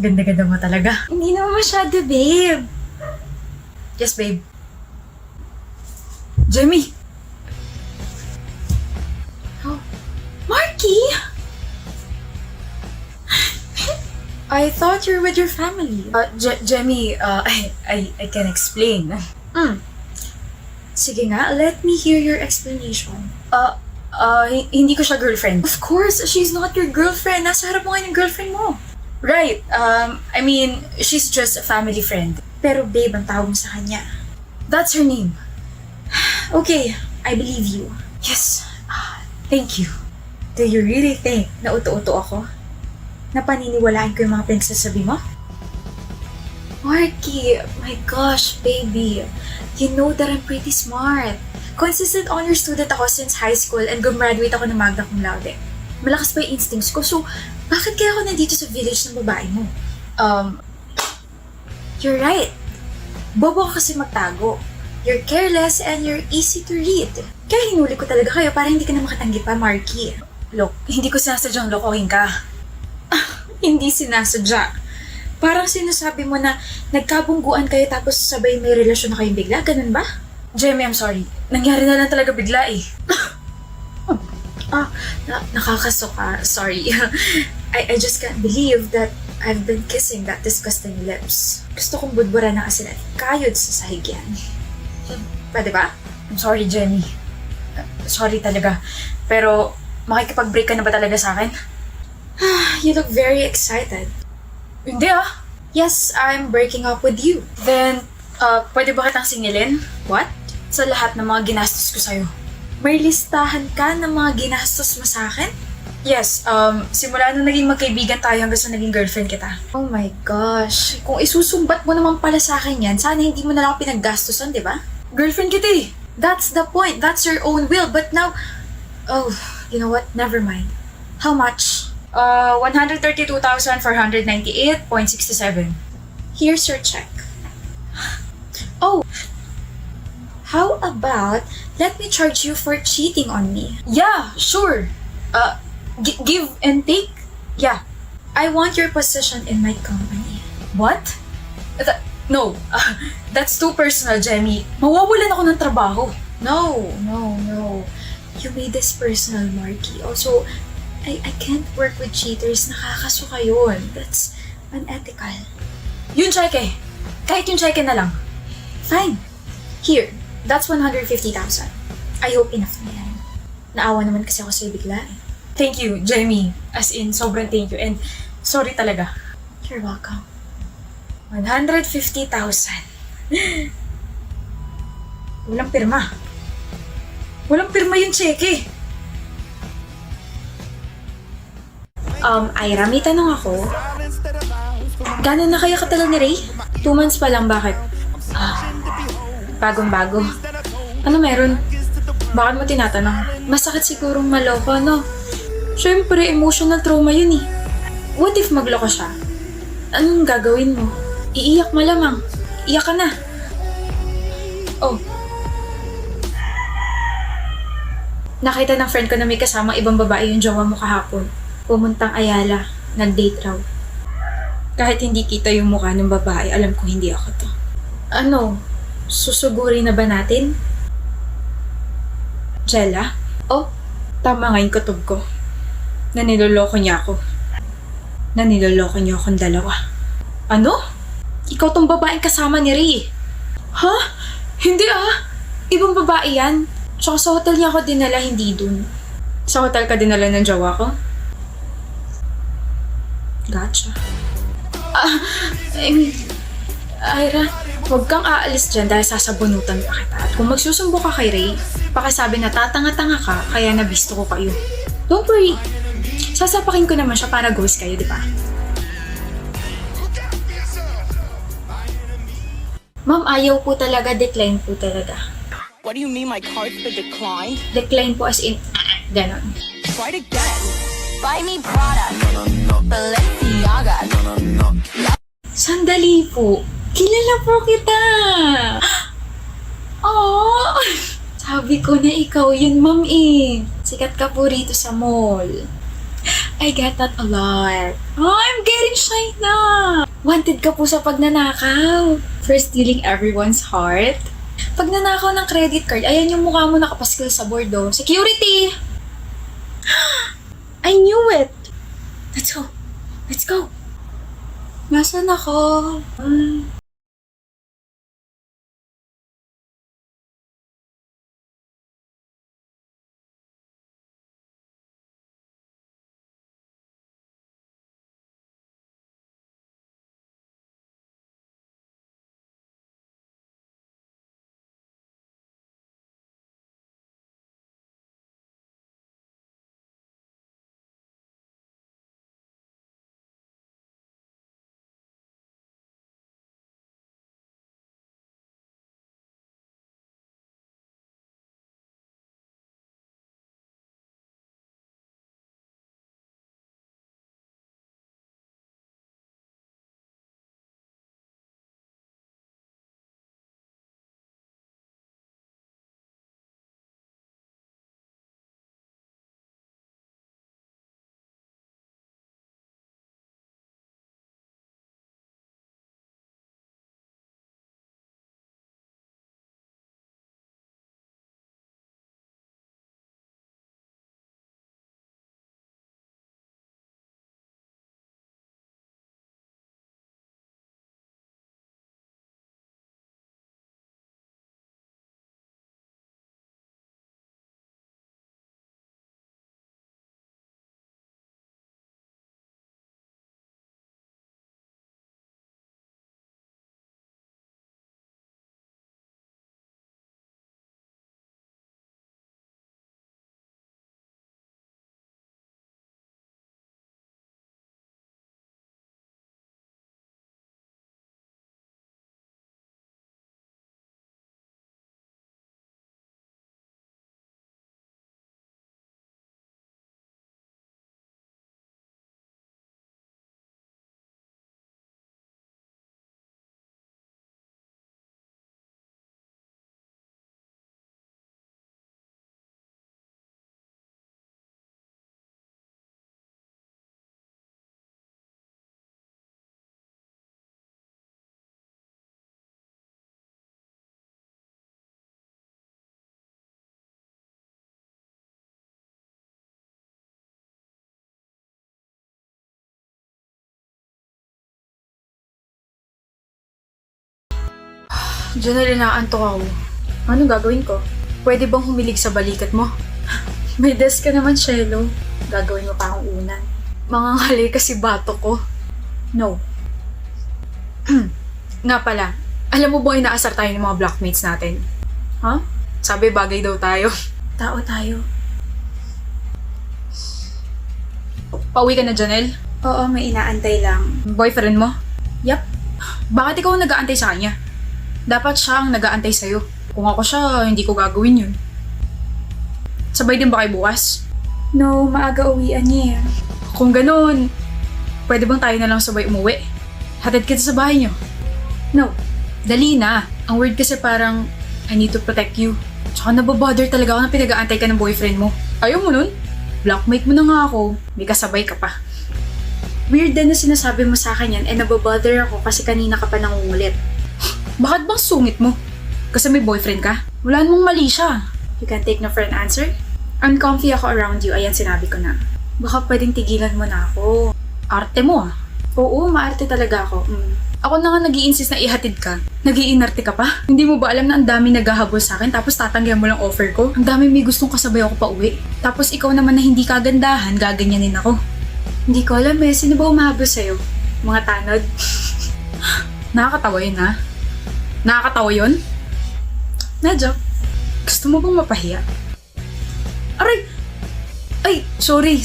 Ganda-ganda mo talaga. Hindi naman masyado, babe. Yes, babe. Jamie! Oh. Marky! I thought you're with your family. Jamie, I can explain. Sige nga, let me hear your explanation. Hindi ko siya girlfriend. Of course, she's not your girlfriend. Nasa harap mo ngayon ng girlfriend mo. Right, I mean, she's just a family friend. Pero babe, ang tawag mo sa kanya. That's her name. Okay, I believe you. Yes, thank you. Do you really think na uto-uto ako? Na paniniwalaan ko yung mga pinagsasabi mo? Marky, my gosh, baby. You know that I'm pretty smart. Consistent honor student ako since high school and gumraduate ako ng magna cum laude. Malakas pa yung instincts ko, so bakit kaya ako nandito sa village ng babae mo? You're right. Bobo ka kasi magtago. You're careless and you're easy to read. Kaya hinuli ko talaga kayo para hindi ka na makatanggi pa, Marky. Look, hindi ko sinasadyang lokohin ka. Hindi sinasadya. Parang sinasabi mo na nagkabungguan kayo tapos sabay may relasyon na kayong bigla, ganun ba? Jamie, I'm sorry. Nangyari na lang talaga bigla eh. Nakakasuka. Sorry. I just can't believe that I've been kissing that disgusting lips. Gusto kong budbura ng asin at kayod sa sahig yan. Pwede ba? I'm sorry, Jenny. Sorry talaga. Pero, makikipag-break ka na ba talaga sa akin? You look very excited. Hindi ah. Yes, I'm breaking up with you. Then, pwede ba kitang singilin? What? Sa lahat ng mga ginastos ko sa'yo. May listahan ka ng mga ginastos mo sa akin? Yes, simula nung naging magkaibigan tayo hanggang sa naging girlfriend kita. Oh my gosh. Kung isusumbat mo naman pala sa akin yan, sana hindi mo na lang ako pinaggastosan, di ba? Girlfriend kita eh. That's the point. That's your own will. But now... Oh, you know what? Never mind. How much? 132,498.67. Here's your check. Oh! How about let me charge you for cheating on me? Yeah, sure. Give and take? Yeah. I want your position in my company. What? No. That's too personal, Jamie. Mawawalan ako ng trabaho. No. You made this personal, Marky. Also, I can't work with cheaters. Nakakasuka yun. That's unethical. Yung cheque. Kahit yung cheque na lang. Fine. Here, that's 150,000. I hope enough na yan. Naawa naman kasi ako sa'yo bigla eh. Thank you, Jamie. As in, sobrang thank you. And sorry talaga. You're welcome. 150,000. Walang pirma. Walang pirma yung cheque. Ira, may tanong ako. Gano'n na kaya katagal ni Ray? 2 months pa lang, bakit? Bagong-bago. Ano meron? Bakit mo tinatanong? Masakit sigurong maloko, no? Siyempre, emotional trauma yun eh. What if magloko siya? Anong gagawin mo? Iiyak malamang. Iyak ka na. Oh. Nakita ng friend ko na may kasamang ibang babae yung jowa mo kahapon. Pumuntang Ayala. Nag-date raw. Kahit hindi kita yung mukha ng babae, alam ko hindi ako to. Ano? Susuguri na ba natin? Jella? Oh, tama nga yung kutob ko. Naniloloko niya ako. Naniloloko niyo akong dalawa. Ano? Ikaw tong babaeng kasama ni Ray. Ha? Hindi ah. Ibang babae yan. Tsaka sa hotel niya ako dinala, hindi dun. Sa hotel ka dinala ng jowa ko? Gotcha. Ira, huwag kang aalis dyan dahil sasabunutan pa kita. At kung magsusumbo ka kay Ray, pakisabi na tatanga-tanga ka kaya nabisto ko kayo. Don't worry. Sasapakin ko naman siya para ghost kayo, di ba? Ma'am, ayaw po talaga. Decline po talaga. What do you mean my card's been declined? Decline po as in, ganon. Try it again. Buy me Prada. Balenciaga. Sandali po. Kilala po kita. Oh, sabi ko na ikaw yun, ma'am eh. Sikat ka po rito sa mall. I get that a lot. Oh, I'm getting shy na. Wanted ka po sa pagnanakaw. For stealing everyone's heart. Pag nanakaw ng credit card, ayan yung mukha mo nakapaskil sa board, oh. Security! I knew it! Let's go. Let's go. Nasaan ako? Janelle, inaantok ako. Anong gagawin ko? Pwede bang humilig sa balikat mo? May desk ka naman, Shelo. Gagawin mo pa akong unan. Mangangali kasi bato ko. No. Nga pala, alam mo ba inaasar tayo ng mga blockmates natin? Ha? Sabi bagay daw tayo. Tao tayo. Pauwi ka na, Janelle? Oo, may inaantay lang. Boyfriend mo? Yup. Bakit ikaw ang nag-aantay sa kanya? Dapat siya ang nag-aantay sa'yo. Kung ako siya, hindi ko gagawin yun. Sabay din ba kayo bukas? No, maaga uwian niya. Kung ganun, pwede bang tayo na lang sabay umuwi? Hatid kita sa bahay niyo. No. Dali na. Ang word kasi parang, I need to protect you. Tsaka nababother talaga ako na pinag-aantay ka ng boyfriend mo. Ayaw mo nun? Blockmate mo na nga ako. May kasabay ka pa. Weird din na sinasabi mo sa akin yan and nababother ako kasi kanina ka pa nangungulit. Bakit bang sungit mo? Kasi may boyfriend ka? Wala namang mali siya. You can take no for an answer? Uncomfy ako around you, ayan sinabi ko na. Baka pwedeng tigilan mo na ako. Arte mo ah. Oo, maarte talaga ako. Ako na nga nag-i-insist na ihatid ka. Nag-iinarte ka pa? Hindi mo ba alam na ang dami naghahabol sa akin tapos tatanggihan mo lang offer ko? Ang dami may gustong kasabay ako pa uwi. Tapos ikaw naman na hindi kagandahan, gaganyanin ako. Hindi ko alam eh, sino ba umahabol sa'yo? Mga tanod? Nakakatawa yun ha? Nakakatawa yun? Medyo. Gusto mo bang mapahiya? Aray! Ay, sorry.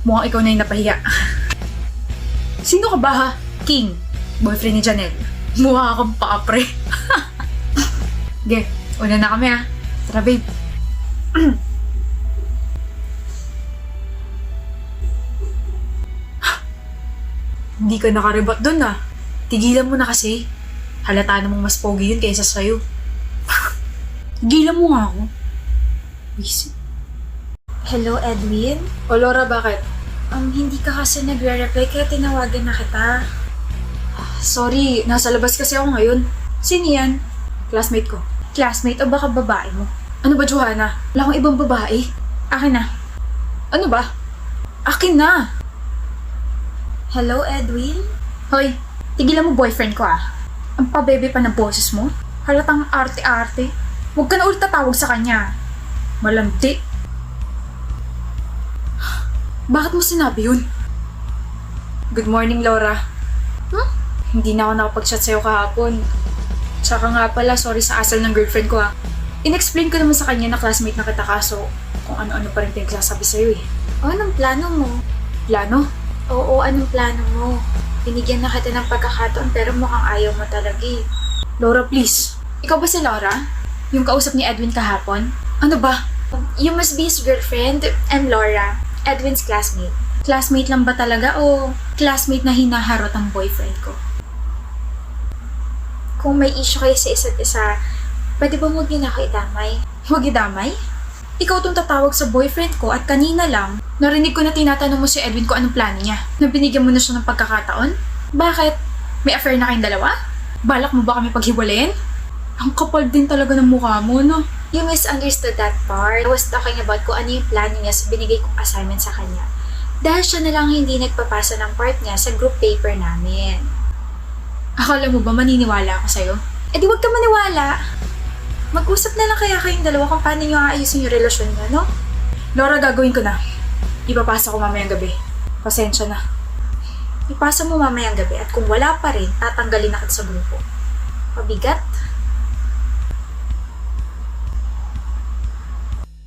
Mukhang ikaw na yung napahiya. Sino ka ba ha? King, boyfriend ni Janelle. Mukha kang paapre. Ge, una na kami ha. Tara babe. Hindi ka nakarebat dun ah. Tigilan mo na kasi. Halata namang mas pogi yun kaysa sa'yo. Tigilan mo nga ako. Wisi. Hello, Edwin? O Laura, bakit? Hindi ka kasi nagre-reply kaya tinawagan na kita. Sorry, nasa labas kasi ako ngayon. Sino yan? Classmate ko. Classmate o baka babae mo? Ano ba, Johanna? Wala akong ibang babae. Akin na. Ano ba? Akin na! Hello, Edwin? Hoy, tigilan mo boyfriend ko ah. Ang pabebe pa ng boses mo. Halatang arte-arte. Huwag ka na ulit tatawag sa kanya. Malandi. Bakit mo sinabi yun? Good morning, Laura. Hindi na ako nakapag-chat sa'yo kahapon. Tsaka nga pala, sorry sa asal ng girlfriend ko ha. In-explain ko naman sa kanya na classmate na kita kaso kung ano-ano pa rin pinagsasabi sa'yo eh. Anong plano mo? Plano? Oo, anong plano mo? Binigyan na kita ng pagkakataon pero mukhang ayaw mo talaga eh. Laura, please. Ikaw ba si Laura? Yung kausap ni Edwin kahapon? Ano ba? You must be his girlfriend. I'm Laura, Edwin's classmate. Classmate lang ba talaga o classmate na hinaharot ang boyfriend ko? Kung may issue kayo sa isa't isa, pwede ba huwag niyo na ako idamay? Huwag idamay? Ikaw tong tatawag sa boyfriend ko at kanina lang, narinig ko na tinatanong mo si Edwin kung anong plano niya. Na binigyan mo na siya ng pagkakataon? Bakit? May affair na kayong dalawa? Balak mo ba kami paghiwalayin? Ang kapal din talaga ng mukha mo, no? You misunderstood that part. I was talking about kung ano yung plano niya sa binigay kong assignment sa kanya. Dahil siya na lang hindi nagpapasa ng part niya sa group paper namin. Akala mo ba maniniwala ako sa'yo? Eh di wag ka maniwala. Mag-usap na lang kaya kayong dalawa kung paano niyo aayusin yung relasyon niyo, no? Laura, gagawin ko na. Ipapasa ko mamayang gabi. Pasensya na. Ipasa mo mamayang gabi at kung wala pa rin, tatanggalin na kita sa grupo. Pabigat?